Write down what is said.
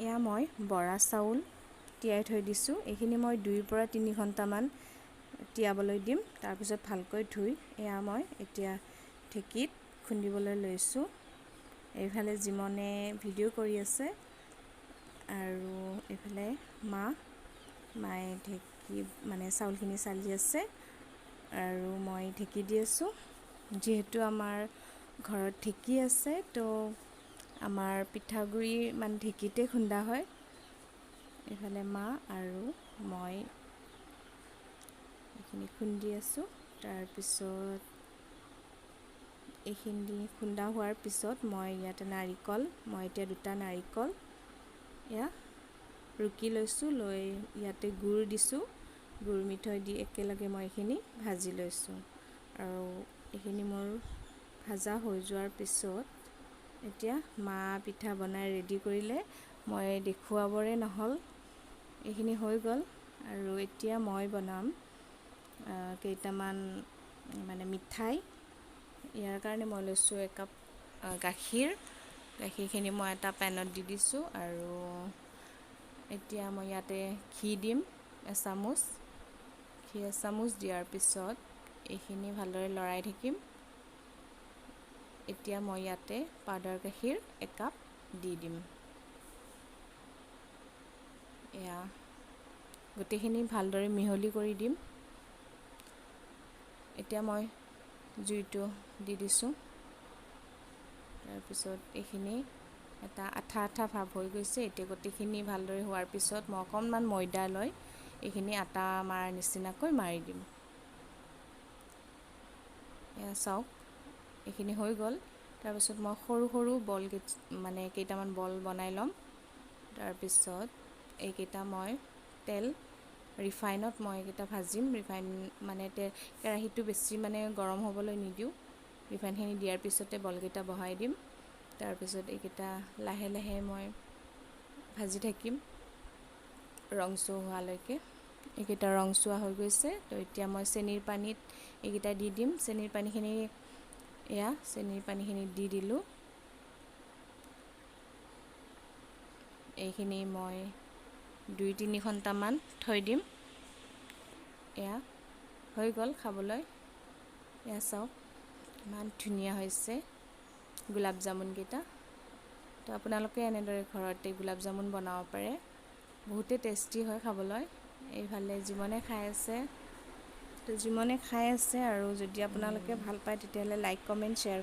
এয়া মই বৰা চাউল তিয়াই থৈ দিছোঁ। এইখিনি মই 2 পৰা 3 ঘণ্টামান তিয়াবলৈ দিম। তাৰপিছত ভালকৈ ধুই এয়া মই এতিয়া ঢেঁকীত খুন্দিবলৈ লৈছোঁ। এইফালে জিমনে ভিডিঅ' কৰি আছে আৰু এইফালে মায়ে ঢেঁকী মানে চাউলখিনি চালি আছে আৰু মই ঢেঁকী দি আছোঁ। যিহেতু আমাৰ ঘৰত ঢেঁকী আছে তো আমাৰ পিঠাগুড়ি মানে ঢেঁকীতে খুন্দা হয়। এইফালে মা আৰু মই এইখিনি খুন্দি আছোঁ। তাৰপিছত এইখিনি খুন্দা হোৱাৰ পিছত মই ইয়াতে নাৰিকল, মই এতিয়া 2টা নাৰিকল এয়া ৰুকি লৈছোঁ। লৈ ইয়াতে গুড় দিছোঁ। গুড় মিঠৈ দি একেলগে মই এইখিনি ভাজি লৈছোঁ। আৰু এইখিনি মোৰ ভাজা হৈ যোৱাৰ পিছত এতিয়া মা পিঠা বনাই ৰেডি কৰিলে। মই দেখুৱাবৰে নহ'ল, এইখিনি হৈ গ'ল। আৰু এতিয়া মই বনাম কেইটামান মানে মিঠাই। ইয়াৰ কাৰণে মই লৈছোঁ 1 কাপ গাখীৰ। গাখীৰখিনি মই এটা পেনত দি দিছোঁ আৰু এতিয়া মই ইয়াতে ঘি দিম এচামুচ। ঘি এচামুচ দিয়াৰ পিছত এইখিনি ভালদৰে লৰাই থাকিম। এতিয়া মই ইয়াতে পাউডাৰ গাখীৰ 1 কাপ দি দিম। এয়া গোটেইখিনি ভালদৰে মিহলি কৰি দিম। এতিয়া মই জুইটো দি দিছোঁ। তাৰপিছত এইখিনি এটা আঠা আঠা ভাৱ হৈ গৈছে। এতিয়া গোটেইখিনি ভালদৰে হোৱাৰ পিছত মই অকণমান ময়দা লৈ এইখিনি আটা মাৰাৰ নিচিনাকৈ মাৰি দিম। এয়া চাওক, এইখিনি হৈ গ'ল। তাৰপিছত মই সৰু সৰু বল মানে কেইটামান বল বনাই ল'ম। তাৰপিছত এইকেইটা মই ৰিফাইনত মই এইকেইটা ভাজিম। ৰিফাইন মানে কেৰাহীটো বেছি মানে গৰম হ'বলৈ নিদিওঁ। ৰিফাইনখিনি দিয়াৰ পিছতে বলকেইটা বহাই দিম। তাৰপিছত এইকেইটা লাহে লাহে মই ভাজি থাকিম ৰংচোৱা হোৱালৈকে। এইকেইটা ৰংচোৱা হৈ গৈছে। তো এতিয়া মই চেনিৰ পানীত এইকেইটা দি দিম। চেনিৰ পানীখিনি দি দিলোঁ। এইখিনি মই 2-3 ঘণ্টামান থৈ দিম। এয়া হৈ গ'ল খাবলৈ। এয়া চাওক ইমান ধুনীয়া হৈছে গোলাপ জামুনকেইটা। তো আপোনালোকে এনেদৰে ঘৰতে গোলাপ জামুন বনাব পাৰে। বহুতেই টেষ্টি হয় খাবলৈ। এইফালে জিমনে খাই আছে। তো জিমনে খাই আছে আৰু যদি আপোনালোকে ভাল পায় তেতিয়াহ'লে লাইক কমেণ্ট শ্বেয়াৰ